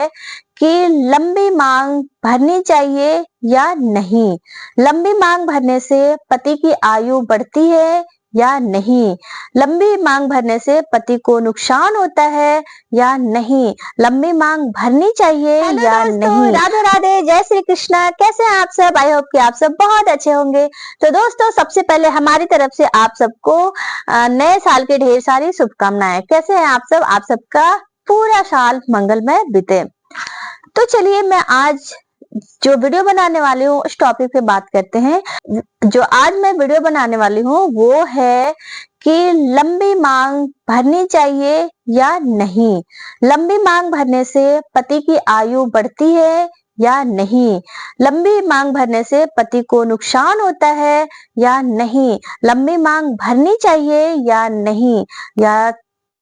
कि लंबी मांग भरनी चाहिए या नहीं। लंबी मांग भरने से पति की आयु बढ़ती है या नहीं। लंबी मांग भरने से पति को नुकसान होता है या नहीं। लंबी मांग भरनी चाहिए या नहीं। राधे राधे, जय श्री कृष्णा। कैसे हैं आप सब? आई होप कि आप सब बहुत अच्छे होंगे। तो दोस्तों, सबसे पहले हमारी तरफ से आप सबको नए साल की ढेर सारी शुभकामनाएं। कैसे हैं आप सब? आप सबका पूरा साल मंगलमय बीते। तो चलिए, मैं आज जो वीडियो बनाने वाली हूँ उस टॉपिक पे बात करते हैं। जो आज मैं वीडियो बनाने वाली हूँ वो है कि लंबी मांग भरनी चाहिए या नहीं। लंबी मांग भरने से पति की आयु बढ़ती है या नहीं। लंबी मांग भरने से पति को नुकसान होता है या नहीं। लंबी मांग भरनी चाहिए या नहीं, या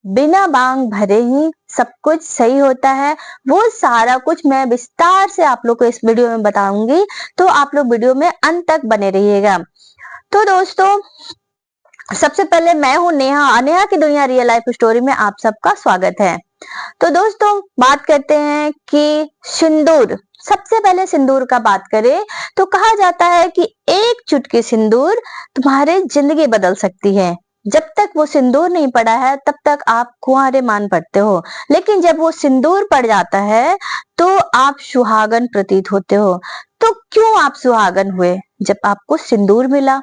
बिना मांग भरे ही सब कुछ सही होता है। वो सारा कुछ मैं विस्तार से आप लोग को इस वीडियो में बताऊंगी, तो आप लोग वीडियो में अंत तक बने रहिएगा। तो दोस्तों, सबसे पहले मैं हूं नेहा। नेहा की दुनिया रियल लाइफ स्टोरी में आप सबका स्वागत है। तो दोस्तों, बात करते हैं कि सिंदूर। सबसे पहले सिंदूर का बात करें तो कहा जाता है कि एक चुटकी सिंदूर तुम्हारी जिंदगी बदल सकती है। जब तक वो सिंदूर नहीं पड़ा है तब तक आप कुंवारे मान पड़ते हो, लेकिन जब वो सिंदूर पड़ जाता है तो आप सुहागन प्रतीत होते हो। तो क्यों आप सुहागन हुए? जब आपको सिंदूर मिला।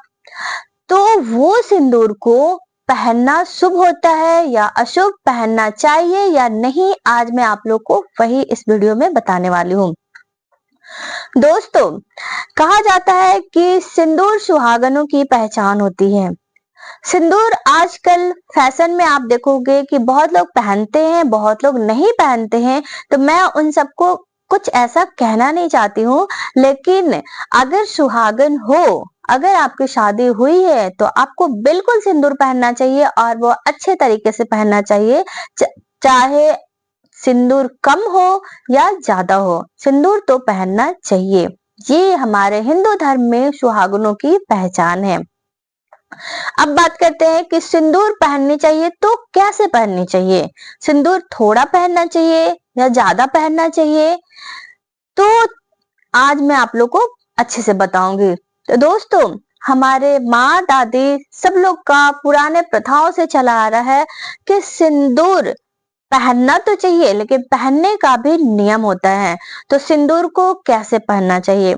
तो वो सिंदूर को पहनना शुभ होता है या अशुभ, पहनना चाहिए या नहीं, आज मैं आप लोग को वही इस वीडियो में बताने वाली हूँ। दोस्तों, कहा जाता है कि सिंदूर सुहागनों की पहचान होती है। सिंदूर आजकल फैशन में आप देखोगे कि बहुत लोग पहनते हैं, बहुत लोग नहीं पहनते हैं। तो मैं उन सबको कुछ ऐसा कहना नहीं चाहती हूँ, लेकिन अगर सुहागन हो, अगर आपकी शादी हुई है तो आपको बिल्कुल सिंदूर पहनना चाहिए, और वो अच्छे तरीके से पहनना चाहिए। चाहे सिंदूर कम हो या ज्यादा हो, सिंदूर तो पहनना चाहिए। ये हमारे हिंदू धर्म में सुहागनों की पहचान है। अब बात करते हैं कि सिंदूर पहननी चाहिए तो कैसे पहननी चाहिए। सिंदूर थोड़ा पहनना चाहिए या ज्यादा पहनना चाहिए, तो आज मैं आप लोग को अच्छे से बताऊंगी। तो दोस्तों, हमारे माँ दादी सब लोग का पुराने प्रथाओं से चला आ रहा है कि सिंदूर पहनना तो चाहिए, लेकिन पहनने का भी नियम होता है। तो सिंदूर को कैसे पहनना चाहिए?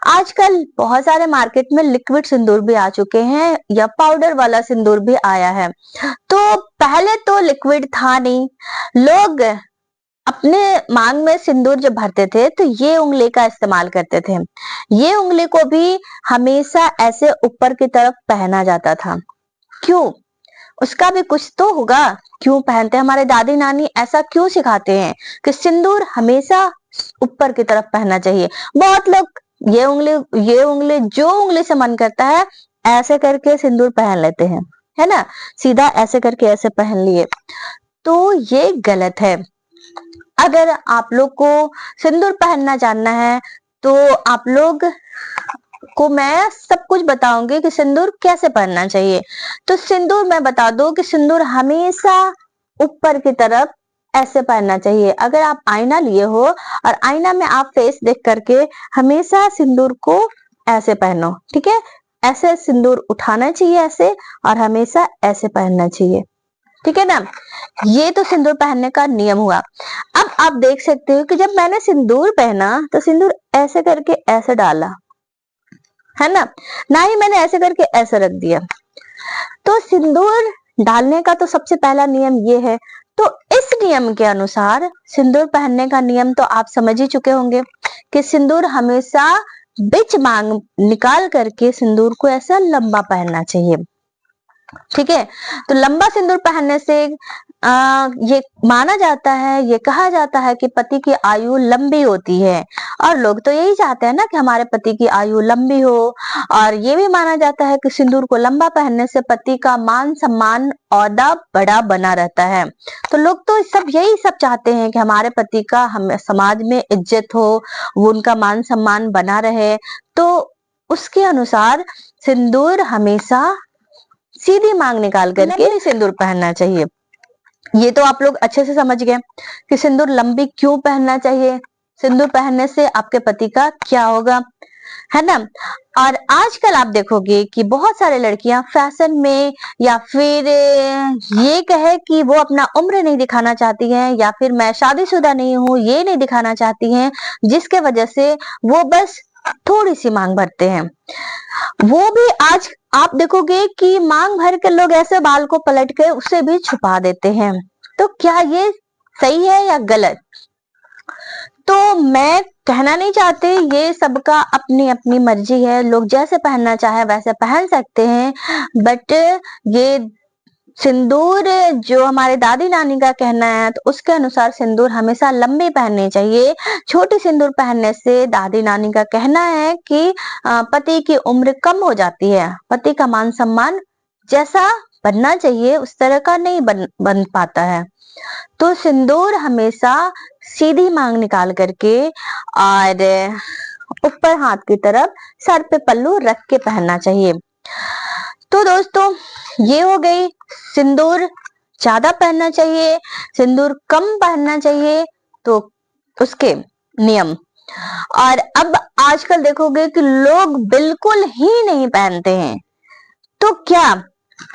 आजकल बहुत सारे मार्केट में लिक्विड सिंदूर भी आ चुके हैं या पाउडर वाला सिंदूर भी आया है। तो पहले तो लिक्विड था नहीं। लोग अपने मांग में सिंदूर जब भरते थे तो ये उंगली का इस्तेमाल करते थे। ये उंगली को भी हमेशा ऐसे ऊपर की तरफ पहना जाता था। क्यों? उसका भी कुछ तो होगा। क्यों पहनते हैं? हमारे दादी नानी ऐसा क्यों सिखाते हैं कि सिंदूर हमेशा ऊपर की तरफ पहनना चाहिए। बहुत लोग ये उंगली जो उंगली से मन करता है ऐसे करके सिंदूर पहन लेते हैं, है ना। सीधा ऐसे करके ऐसे पहन लिए, तो ये गलत है। अगर आप लोग को सिंदूर पहनना जानना है तो आप लोग को मैं सब कुछ बताऊंगी कि सिंदूर कैसे पहनना चाहिए। तो सिंदूर मैं बता दूं कि सिंदूर हमेशा ऊपर की तरफ ऐसे पहनना चाहिए। अगर आप आईना लिए हो और आईना में आप फेस देख करके हमेशा सिंदूर को ऐसे पहनो, ठीक है। ऐसे सिंदूर उठाना चाहिए ऐसे, और हमेशा ऐसे पहनना चाहिए, ठीक है ना। ये तो सिंदूर पहनने का नियम हुआ। अब आप देख सकते हो कि जब मैंने सिंदूर पहना तो सिंदूर ऐसे करके ऐसे डाला, है ना ही मैंने ऐसे करके ऐसे रख दिया। तो सिंदूर डालने का तो सबसे पहला नियम ये है। तो इस नियम के अनुसार सिंदूर पहनने का नियम तो आप समझ ही चुके होंगे कि सिंदूर हमेशा बीच मांग निकाल करके सिंदूर को ऐसा लंबा पहनना चाहिए, ठीक है। तो लंबा सिंदूर पहनने से ये माना जाता है, ये कहा जाता है कि पति की आयु लंबी होती है। और लोग तो यही चाहते हैं ना कि हमारे पति की आयु लंबी हो। और ये भी माना जाता है कि सिंदूर को लंबा पहनने से पति का मान सम्मान औहदा बड़ा बना रहता है। तो लोग तो सब यही सब चाहते हैं कि हमारे पति का हम समाज में इज्जत हो, वो उनका मान सम्मान बना रहे। तो उसके अनुसार सिंदूर हमेशा सीधी मांग निकाल करके सिंदूर पहनना चाहिए। ये तो आप लोग अच्छे से समझ गए कि सिंदूर लंबी क्यों पहनना चाहिए, सिंदूर पहनने से आपके पति का क्या होगा, है ना। और आजकल आप देखोगे कि बहुत सारे लड़कियां फैशन में या फिर ये कहे कि वो अपना उम्र नहीं दिखाना चाहती हैं या फिर मैं शादीशुदा नहीं हूं ये नहीं दिखाना चाहती हैं, जिसके वजह से वो बस थोड़ी सी मांग भरते हैं। वो भी आज आप देखोगे कि मांग भर के लोग ऐसे बाल को पलट के उसे भी छुपा देते हैं। तो क्या ये सही है या गलत? तो मैं कहना नहीं चाहती, ये सबका अपनी अपनी मर्जी है, लोग जैसे पहनना चाहे वैसे पहन सकते हैं। बट ये सिंदूर जो हमारे दादी नानी का कहना है तो उसके अनुसार सिंदूर हमेशा लंबी पहननी चाहिए। छोटी सिंदूर पहनने से दादी नानी का कहना है कि पति की उम्र कम हो जाती है, पति का मान सम्मान जैसा बनना चाहिए उस तरह का नहीं बन पाता है। तो सिंदूर हमेशा सीधी मांग निकाल करके और ऊपर हाथ की तरफ सर पे पल्लू रख के पहनना चाहिए। तो दोस्तों ये हो गई सिंदूर ज्यादा पहनना चाहिए, सिंदूर कम पहनना चाहिए तो उसके नियम। और अब आजकल देखोगे कि लोग बिल्कुल ही नहीं पहनते हैं। तो क्या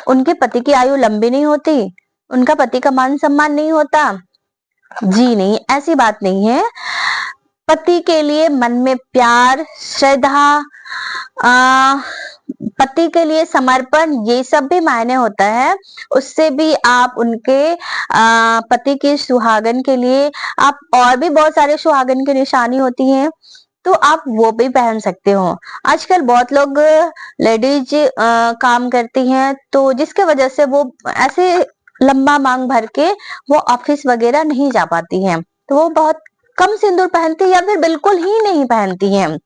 उनके पति की आयु लंबी नहीं होती, उनका पति का मान सम्मान नहीं होता? जी नहीं, ऐसी बात नहीं है। पति के लिए मन में प्यार, श्रद्धा, पति के लिए समर्पण, ये सब भी मायने होता है। उससे भी आप उनके पति के सुहागन के लिए आप और भी बहुत सारे सुहागन की निशानी होती हैं तो आप वो भी पहन सकते हो। आजकल बहुत लोग लेडीज काम करती हैं तो जिसके वजह से वो ऐसे लंबा मांग भर के वो ऑफिस वगैरह नहीं जा पाती हैं, तो वो बहुत कम सिंदूर पहनती है या फिर बिल्कुल ही नहीं पहनती हैं।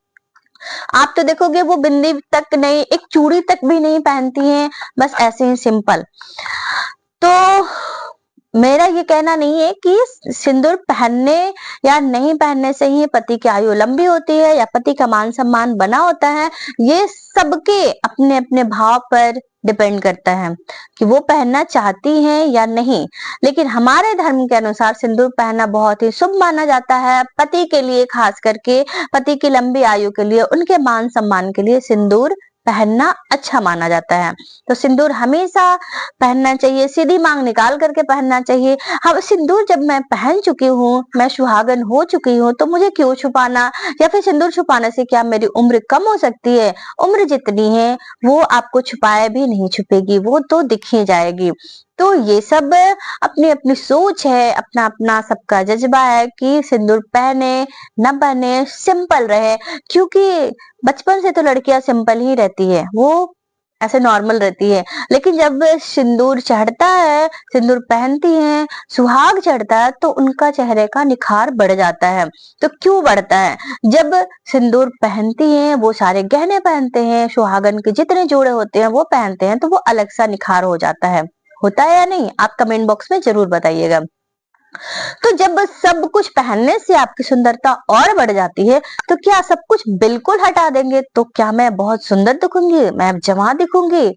आप तो देखोगे वो बिंदी तक नहीं, एक चूड़ी तक भी नहीं पहनती हैं, बस ऐसे ही सिंपल। तो मेरा ये कहना नहीं है कि सिंदूर पहनने या नहीं पहनने से ही पति की आयु लंबी होती है या पति का मान सम्मान बना होता है। ये सबके अपने अपने भाव पर डिपेंड करता है कि वो पहनना चाहती हैं या नहीं। लेकिन हमारे धर्म के अनुसार सिंदूर पहनना बहुत ही शुभ माना जाता है। पति के लिए, खास करके पति की लंबी आयु के लिए, उनके मान सम्मान के लिए सिंदूर पहनना अच्छा माना जाता है। तो सिंदूर हमेशा पहनना चाहिए, सीधी मांग निकाल करके पहनना चाहिए। हाँ, सिंदूर जब मैं पहन चुकी हूँ, मैं सुहागन हो चुकी हूँ, तो मुझे क्यों छुपाना, या फिर सिंदूर छुपाने से क्या मेरी उम्र कम हो सकती है? उम्र जितनी है वो आपको छुपाए भी नहीं छुपेगी, वो तो दिख ही जाएगी। तो ये सब अपनी अपनी सोच है, अपना अपना सबका जज्बा है कि सिंदूर पहने न पहने, सिंपल रहे। क्योंकि बचपन से तो लड़कियां सिंपल ही रहती है, वो ऐसे नॉर्मल रहती है। लेकिन जब सिंदूर चढ़ता है, सिंदूर पहनती हैं, सुहाग चढ़ता है तो उनका चेहरे का निखार बढ़ जाता है। तो क्यों बढ़ता है? जब सिंदूर पहनती हैं, वो सारे गहने पहनते हैं, सुहागन के जितने जोड़े होते हैं वो पहनते हैं, तो वो अलग सा निखार हो जाता है। होता है या नहीं? आप कमेंट बॉक्स में जरूर बताइएगा। तो जब सब कुछ पहनने से आपकी सुंदरता और बढ़ जाती है, तो क्या सब कुछ बिल्कुल हटा देंगे तो क्या मैं बहुत सुंदर दिखूंगी, मैं जवां दिखूंगी,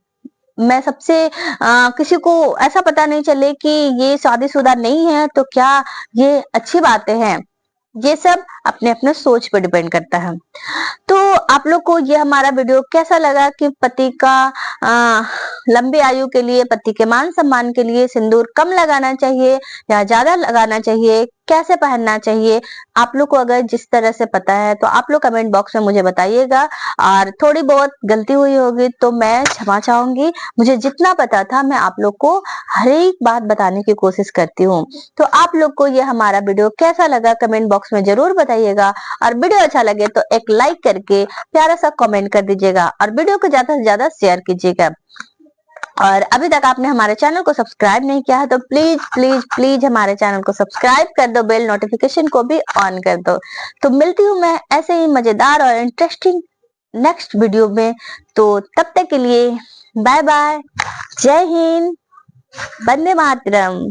मैं सबसे किसी को ऐसा पता नहीं चले कि ये शादीशुदा नहीं है, तो क्या ये अच्छी बातें हैं? ये सब अपने अपने सोच पर डिपेंड करता है। तो आप लोग को ये हमारा वीडियो कैसा लगा कि पति का लंबी आयु के लिए, पति के मान सम्मान के लिए सिंदूर कम लगाना चाहिए या ज्यादा लगाना चाहिए, कैसे पहनना चाहिए? आप लोग को अगर जिस तरह से पता है तो आप लोग कमेंट बॉक्स में मुझे बताइएगा। और थोड़ी बहुत गलती हुई होगी तो मैं क्षमा चाहूंगी। मुझे जितना पता था मैं आप लोग को हर एक बात बताने की कोशिश करती हूँ। तो आप लोग को ये हमारा वीडियो कैसा लगा कमेंट बॉक्स में जरूर बताइएगा। और वीडियो अच्छा लगे तो एक लाइक करके प्यारा सा कमेंट कर दीजिएगा और वीडियो को ज्यादा से ज्यादा शेयर कीजिएगा। और अभी तक आपने हमारे चैनल को सब्सक्राइब नहीं किया है तो प्लीज प्लीज प्लीज हमारे चैनल को सब्सक्राइब कर दो, बेल नोटिफिकेशन को भी ऑन कर दो। तो मिलती हूँ मैं ऐसे ही मजेदार और इंटरेस्टिंग नेक्स्ट वीडियो में। तो तब तक के लिए बाय बाय, जय हिंद, वंदे मातरम।